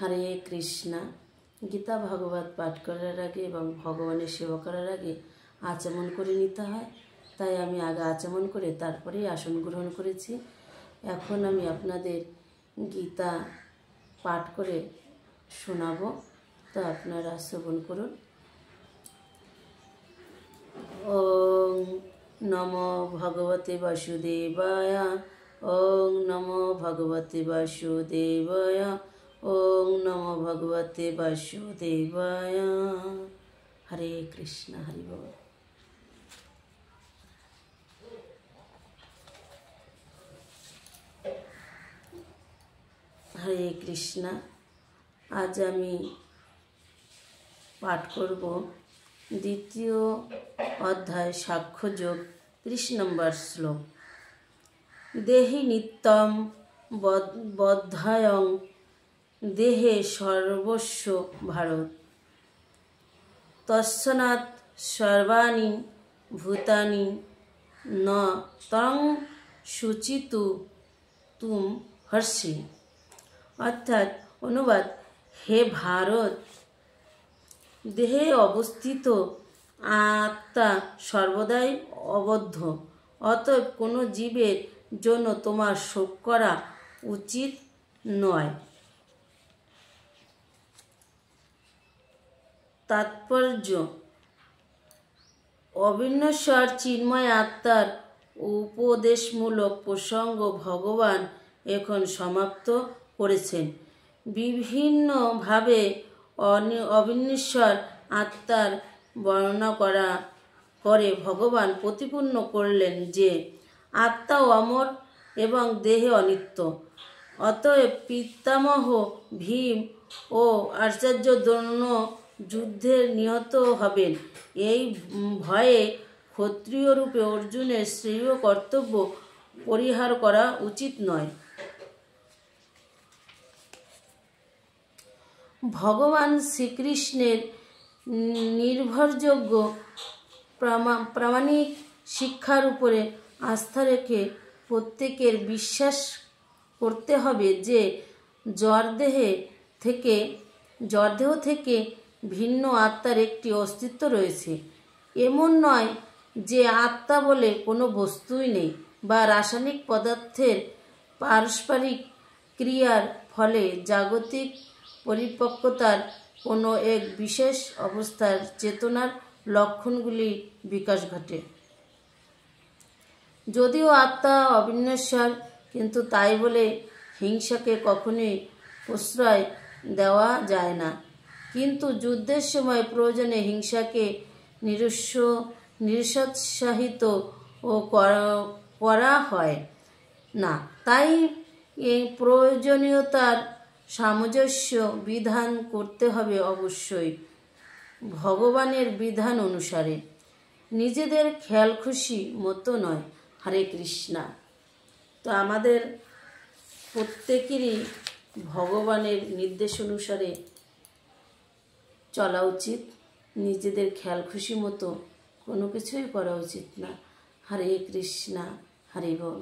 হরে কৃষ্ণ। গীতা ভাগবত পাঠ করার আগে এবং ভগবানের সেবা করার আগে আচমন করে নিতে হয়। তাই আমি আগে আচমন করে তারপরেই আসন গ্রহণ করেছি। এখন আমি আপনাদের গীতা পাঠ করে শোনাবো, তো আপনারা শ্রবণ করুন। ওং নমো ভগবতে বাসুদেবায়। ওং নমো ভগবতে বাসুদেবায়। ওং নমো ভগবতে বাসুদেবায়। হরে কৃষ্ণ। হরি বল। হরে কৃষ্ণ। আজ আমি পাঠ করব দ্বিতীয় অধ্যায় সাক্ষ্যযোগ 30 নম্বর শ্লোক। দেহি নিত্যম বদ্ধায়ং দেহে সর্বস্ব ভারত তৎসনাৎ সর্বাণি ভূতানি ন তং শুচিতু তুম হর্ষি। অর্থাৎ অনুবাদ, হে ভারত, দেহে অবস্থিত আত্মা সর্বদাই অবদ্ধ, অতএব কোনো জীবের জন্য তোমার শোক করা উচিত নয়। তাৎপর্য: অবিনশ্বর চিন্ময় আত্মার উপদেশমূলক প্রসঙ্গ ভগবান এখন সমাপ্ত করেছেন। বিভিন্নভাবে অবিনশ্বর আত্মার বর্ণনা করে ভগবান প্রতিপন্ন করলেন যে আত্মা অমর এবং দেহে অনিত্য। অতএব পিতামহ ভীম ও আচার্য দ্রোণ যুদ্ধে নিহত হবেন, এই ভয়ে ক্ষত্রিয় রূপে অর্জুনের শ্রেয় কর্তব্য পরিহার করা উচিত নয়। ভগবান শ্রীকৃষ্ণের নির্ভরযোগ্য প্রামাণিক শিক্ষার উপরে আস্থা রেখে প্রত্যেকের বিশ্বাস করতে হবে যে জড়দেহ থেকে ভিন্ন আত্মার একটি অস্তিত্ব রয়েছে। এমন নয় যে আত্মা বলে কোনো বস্তুই নেই বা রাসায়নিক পদার্থের পারস্পরিক ক্রিয়ার ফলে জাগতিক পরিপক্কতার কোনো এক বিশেষ অবস্থার চেতনার লক্ষণগুলি বিকাশ ঘটে। যদিও আত্মা অবিনশ্বর, কিন্তু তাই বলে হিংসাকে কখনোই প্রশ্রয় দেওয়া যায় না। কিন্তু যুদ্ধের সময় প্রয়োজনে হিংসাকে নিরুৎসাহিত করা হয় না। তাই এই প্রয়োজনীয়তার সামঞ্জস্য বিধান করতে হবে অবশ্যই ভগবানের বিধান অনুসারে, নিজেদের খেয়াল খুশি মতো নয়। হরে কৃষ্ণ। তো আমাদের প্রত্যেকেরই ভগবানের নির্দেশ অনুসারে চলা উচিত, নিজেদের খেয়াল খুশি মতো কোনো কিছুই করা উচিত না। হরে কৃষ্ণ। হরি বল।